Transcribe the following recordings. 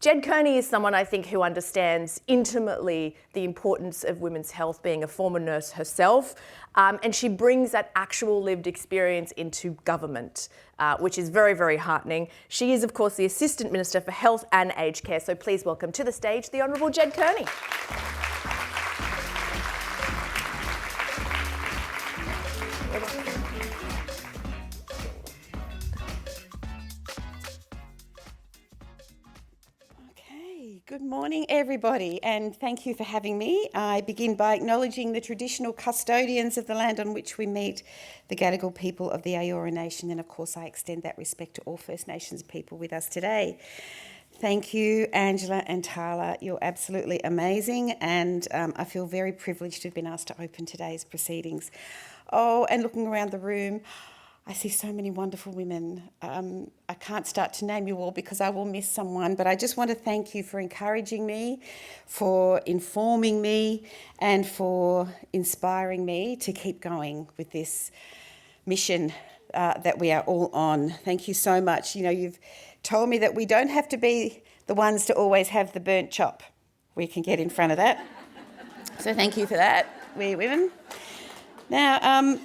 Ged Kearney is someone I think who understands intimately the importance of women's health, being a former nurse herself, and she brings that actual lived experience into government, which is very, very heartening. She is, of course, the Assistant Minister for Health and Aged Care, so please welcome to the stage the Honourable Ged Kearney. Good morning, everybody, and thank you for having me. I begin by acknowledging the traditional custodians of the land on which we meet, the Gadigal people of the Eora Nation, and of course I extend that respect to all First Nations people with us today. Thank you, Angela and Tala. You're absolutely amazing, and I feel very privileged to have been asked to open today's proceedings. Oh, and looking around the room, I see so many wonderful women. I can't start to name you all because I will miss someone, but I just want to thank you for encouraging me, for informing me, and for inspiring me to keep going with this mission that we are all on. Thank you so much. You know, you've told me that we don't have to be the ones to always have the burnt chop. We can get in front of that. So thank you for that, we women. Now,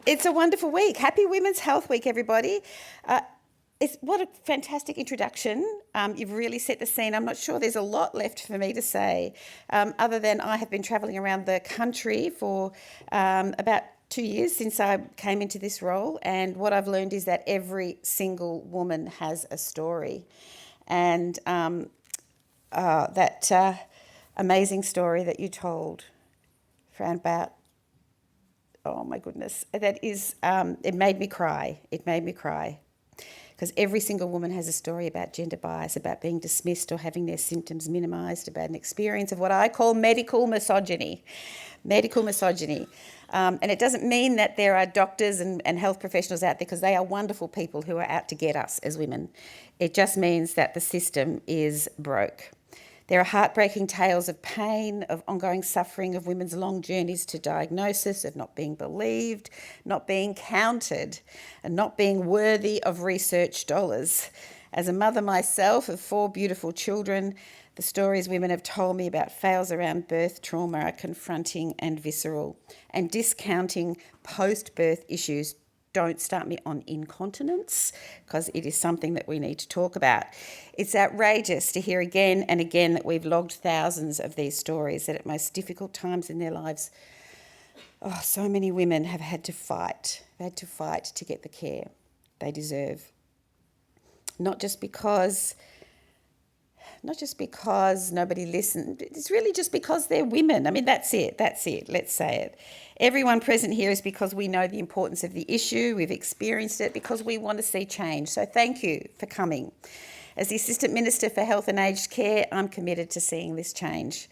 it's a wonderful week. Happy Women's Health Week, everybody. What a fantastic introduction. You've really set the scene. I'm not sure there's a lot left for me to say, other than I have been travelling around the country for about 2 years since I came into this role, and what I've learned is that every single woman has a story. And that amazing story that you told, Fran, about, oh my goodness, that is, it made me cry. It made me cry. Because every single woman has a story about gender bias, about being dismissed or having their symptoms minimised, about an experience of what I call medical misogyny. Medical misogyny. And it doesn't mean that there are doctors and health professionals out there, because they are wonderful people who are out to get us as women. It just means that the system is broke. There are heartbreaking tales of pain, of ongoing suffering, of women's long journeys to diagnosis, of not being believed, not being counted, and not being worthy of research dollars. As a mother myself of 4 beautiful children, the stories women have told me about fails around birth trauma are confronting and visceral. And discounting post-birth issues don't start me on incontinence, because it is something that we need to talk about. It's outrageous to hear again and again that we've logged thousands of these stories, that at most difficult times in their lives, so many women have had to fight to get the care they deserve. Not just because nobody listened. It's really just because they're women. I mean, that's it. Let's say it. Everyone present here is because we know the importance of the issue, we've experienced it, because we want to see change. So thank you for coming. As the Assistant Minister for Health and Aged Care, I'm committed to seeing this change.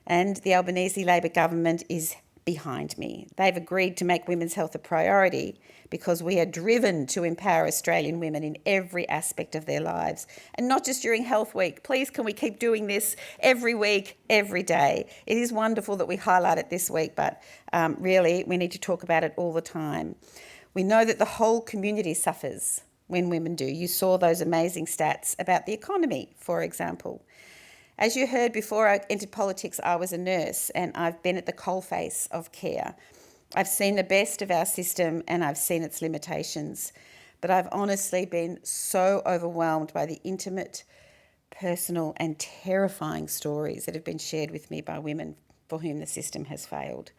And the Albanese Labor government is behind me. They've agreed to make women's health a priority because we are driven to empower Australian women in every aspect of their lives, and not just during Health Week. Please, can we keep doing this every week, every day? It is wonderful that we highlight it this week, but really we need to talk about it all the time. We know that the whole community suffers when women do. You saw those amazing stats about the economy, for example. As you heard, before I entered politics, I was a nurse, and I've been at the coalface of care. I've seen the best of our system and I've seen its limitations, but I've honestly been so overwhelmed by the intimate, personal and terrifying stories that have been shared with me by women for whom the system has failed.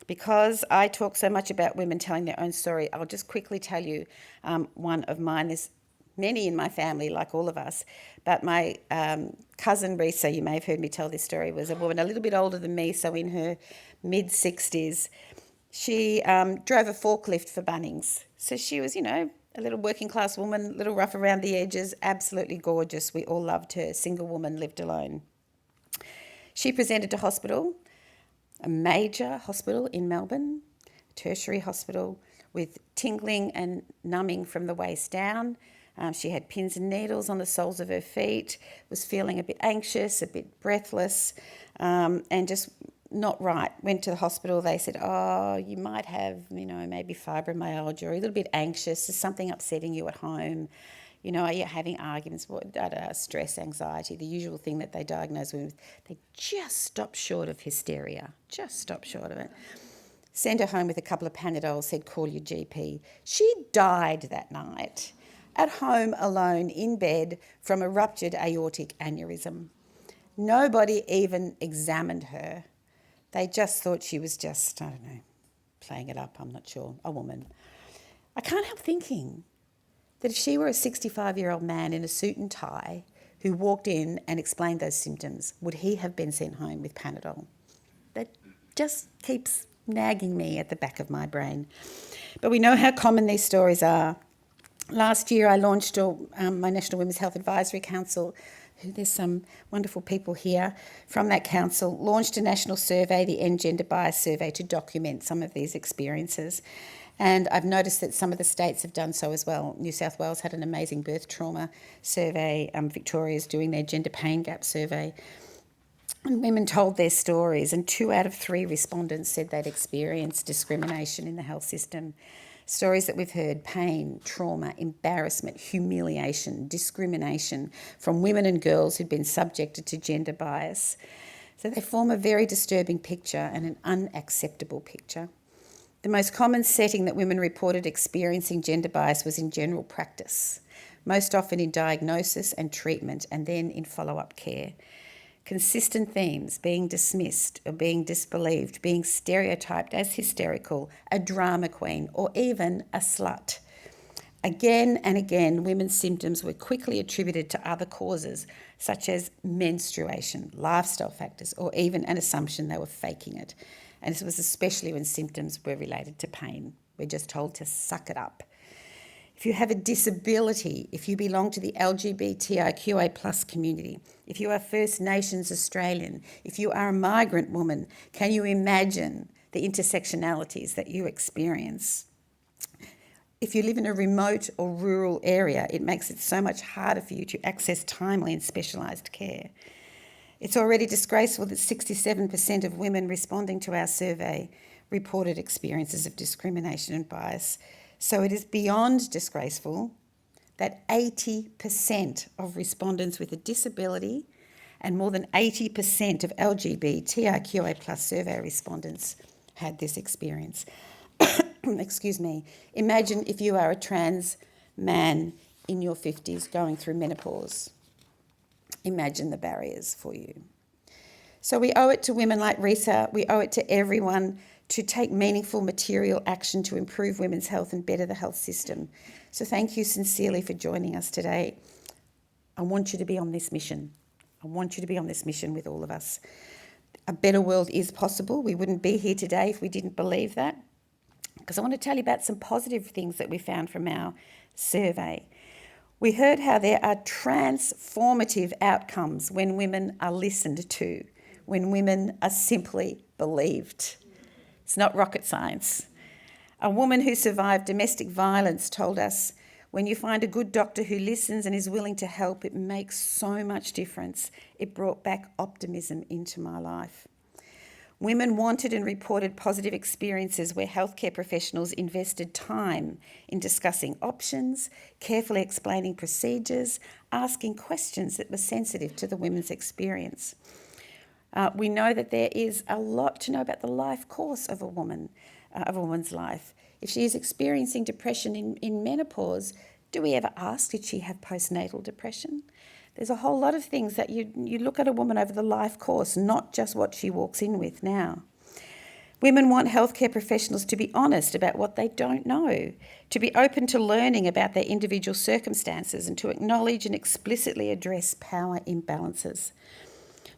Because I talk so much about women telling their own story, I'll just quickly tell you one of mine. There's many in my family, like all of us, but my cousin Risa, you may have heard me tell this story, was a woman a little bit older than me, so in her mid-60s. She drove a forklift for Bunnings. So she was, a little working class woman, a little rough around the edges, absolutely gorgeous. We all loved her. Single woman, lived alone. She presented to hospital, a major hospital in Melbourne, a tertiary hospital, with tingling and numbing from the waist down. She had pins and needles on the soles of her feet, was feeling a bit anxious, a bit breathless, and just not right. Went to the hospital. They said, you might have, maybe fibromyalgia, or a little bit anxious. There's something upsetting you at home. You know, are you having arguments? Stress, anxiety, the usual thing that they diagnose women with. They just stop short of hysteria, just stop short of it. Sent her home with a couple of Panadols, said, call your GP. She died that night, at home alone in bed from a ruptured aortic aneurysm. Nobody even examined her. They just thought she was just, I don't know, playing it up, I'm not sure, a woman. I can't help thinking that if she were a 65-year-old man in a suit and tie who walked in and explained those symptoms, would he have been sent home with Panadol? That just keeps nagging me at the back of my brain. But we know how common these stories are. Last year I launched my National Women's Health Advisory Council. There's some wonderful people here from that council, launched a national survey, the End Gender Bias Survey, to document some of these experiences. And I've noticed that some of the states have done so as well. New South Wales had an amazing birth trauma survey. Victoria's doing their gender pain gap survey. And women told their stories, and 2 out of 3 respondents said they'd experienced discrimination in the health system. Stories that we've heard: pain, trauma, embarrassment, humiliation, discrimination from women and girls who'd been subjected to gender bias. So they form a very disturbing picture and an unacceptable picture. The most common setting that women reported experiencing gender bias was in general practice, most often in diagnosis and treatment, and then in follow-up care. Consistent themes: being dismissed or being disbelieved, being stereotyped as hysterical, a drama queen, or even a slut. Again and again, women's symptoms were quickly attributed to other causes, such as menstruation, lifestyle factors, or even an assumption they were faking it. And this was especially when symptoms were related to pain. We're just told to suck it up. If you have a disability, if you belong to the LGBTIQA+ community, if you are First Nations Australian, if you are a migrant woman, can you imagine the intersectionalities that you experience? If you live in a remote or rural area, it makes it so much harder for you to access timely and specialised care. It's already disgraceful that 67% of women responding to our survey reported experiences of discrimination and bias. So it is beyond disgraceful that 80% of respondents with a disability and more than 80% of LGBTIQA+ survey respondents had this experience. Excuse me. Imagine if you are a trans man in your 50s going through menopause. Imagine the barriers for you. So we owe it to women like Risa, we owe it to everyone to take meaningful material action to improve women's health and better the health system. So thank you sincerely for joining us today. I want you to be on this mission. I want you to be on this mission with all of us. A better world is possible. We wouldn't be here today if we didn't believe that. Because I want to tell you about some positive things that we found from our survey. We heard how there are transformative outcomes when women are listened to, when women are simply believed. It's not rocket science. A woman who survived domestic violence told us, when you find a good doctor who listens and is willing to help, it makes so much difference. It brought back optimism into my life. Women wanted and reported positive experiences where healthcare professionals invested time in discussing options, carefully explaining procedures, asking questions that were sensitive to the women's experience. We know that there is a lot to know about the life course of a woman's life. If she is experiencing depression in menopause, do we ever ask, did she have postnatal depression? There's a whole lot of things that you look at a woman over the life course, not just what she walks in with now. Women want healthcare professionals to be honest about what they don't know, to be open to learning about their individual circumstances, and to acknowledge and explicitly address power imbalances.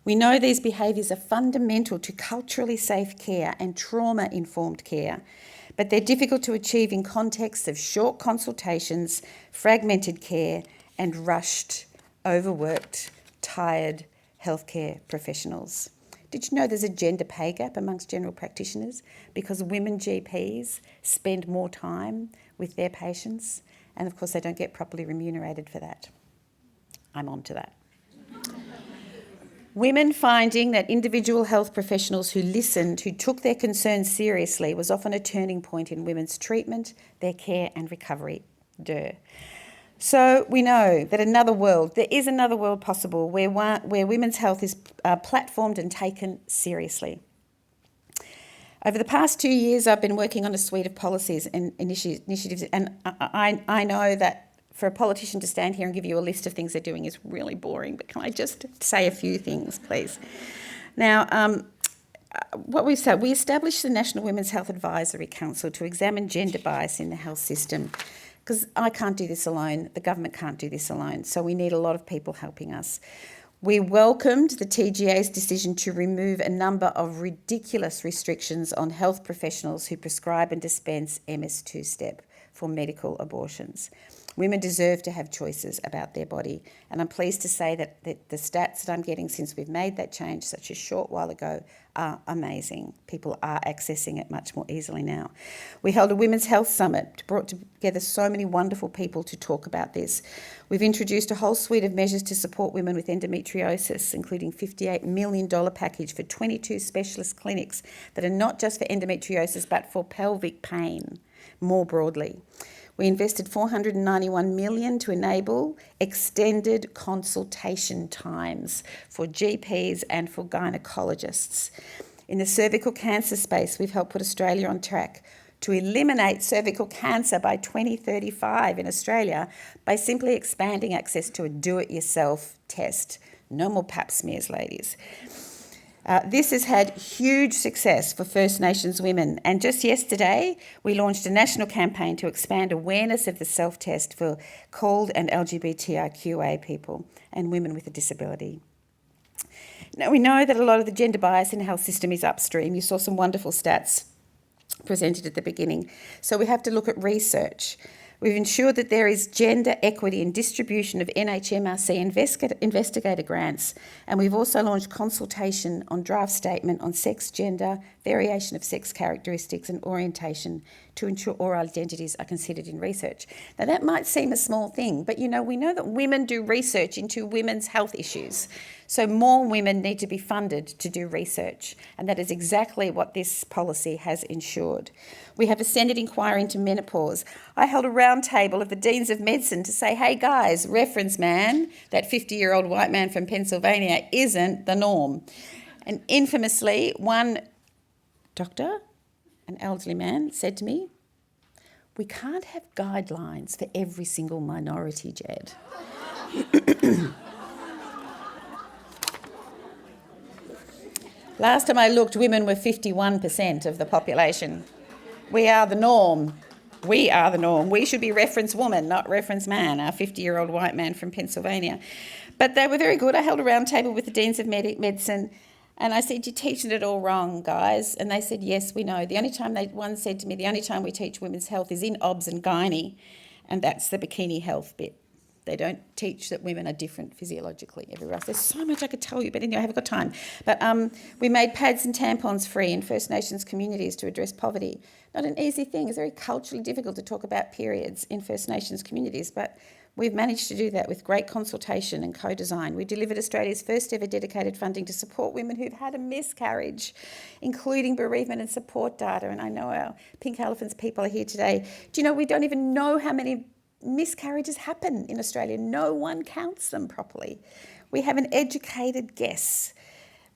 We know these behaviours are fundamental to culturally safe care and trauma-informed care, but they're difficult to achieve in contexts of short consultations, fragmented care, and rushed, overworked, tired healthcare professionals. Did you know there's a gender pay gap amongst general practitioners because women GPs spend more time with their patients, and of course they don't get properly remunerated for that? I'm on to that. Women finding that individual health professionals who listened, who took their concerns seriously, was often a turning point in women's treatment, their care and recovery. So we know that there is another world possible where women's health is platformed and taken seriously. Over the past 2 years, I've been working on a suite of policies and initiatives, and I know that for a politician to stand here and give you a list of things they're doing is really boring, but can I just say a few things, please? Now, what we've said, we established the National Women's Health Advisory Council to examine gender bias in the health system, because I can't do this alone, the government can't do this alone, so we need a lot of people helping us. We welcomed the TGA's decision to remove a number of ridiculous restrictions on health professionals who prescribe and dispense MS2 step for medical abortions. Women deserve to have choices about their body, and I'm pleased to say that the stats that I'm getting since we've made that change such a short while ago are amazing. People are accessing it much more easily now. We held a Women's Health Summit, brought together so many wonderful people to talk about this. We've introduced a whole suite of measures to support women with endometriosis, including a $58 million package for 22 specialist clinics that are not just for endometriosis but for pelvic pain more broadly. We invested $491 million to enable extended consultation times for GPs and for gynecologists. In the cervical cancer space, we've helped put Australia on track to eliminate cervical cancer by 2035 in Australia by simply expanding access to a do-it-yourself test. No more pap smears, ladies. This has had huge success for First Nations women, and just yesterday we launched a national campaign to expand awareness of the self-test for CALD and LGBTIQA people and women with a disability. Now, we know that a lot of the gender bias in the health system is upstream. You saw some wonderful stats presented at the beginning. So we have to look at research. We've ensured that there is gender equity in distribution of NHMRC investigator grants, and we've also launched consultation on draft statement on sex, gender, variation of sex characteristics and orientation to ensure all identities are considered in research. Now that might seem a small thing, but we know that women do research into women's health issues. So more women need to be funded to do research, and that is exactly what this policy has ensured. We have a Senate inquiry into menopause. I held a round table of the Deans of Medicine to say, hey guys, reference man, that 50-year-old white man from Pennsylvania, isn't the norm. And infamously, one doctor, an elderly man, said to me, we can't have guidelines for every single minority, Ged. Last time I looked, women were 51% of the population. We are the norm. We are the norm. We should be reference woman, not reference man, our 50-year-old white man from Pennsylvania. But they were very good. I held a round table with the Deans of Medicine, and I said, you're teaching it all wrong, guys. And they said, yes, we know. One said to me, the only time we teach women's health is in obs and gynae, and that's the bikini health bit. They don't teach that women are different physiologically everywhere else. There's so much I could tell you, but anyway, I haven't got time. But we made pads and tampons free in First Nations communities to address poverty. Not an easy thing. It's very culturally difficult to talk about periods in First Nations communities, but we've managed to do that with great consultation and co-design. We delivered Australia's first ever dedicated funding to support women who've had a miscarriage, including bereavement and support data. And I know our Pink Elephants people are here today. Do you know, we don't even know how many miscarriages happen in Australia. No one counts them properly. We have an educated guess.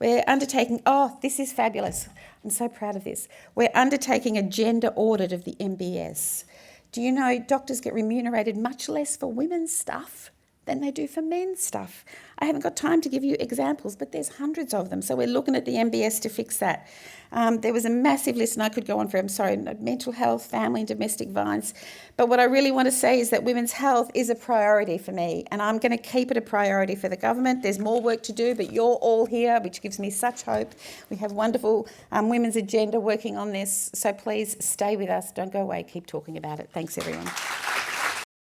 We're undertaking, this is fabulous. I'm so proud of this. We're undertaking a gender audit of the MBS. Do you know doctors get remunerated much less for women's stuff than they do for men's stuff? I haven't got time to give you examples, but there's hundreds of them. So we're looking at the MBS to fix that. There was a massive list, and I could go on for, mental health, family and domestic violence. But what I really want to say is that women's health is a priority for me, and I'm going to keep it a priority for the government. There's more work to do, but you're all here, which gives me such hope. We have wonderful women's agenda working on this. So please stay with us. Don't go away. Keep talking about it. Thanks, everyone.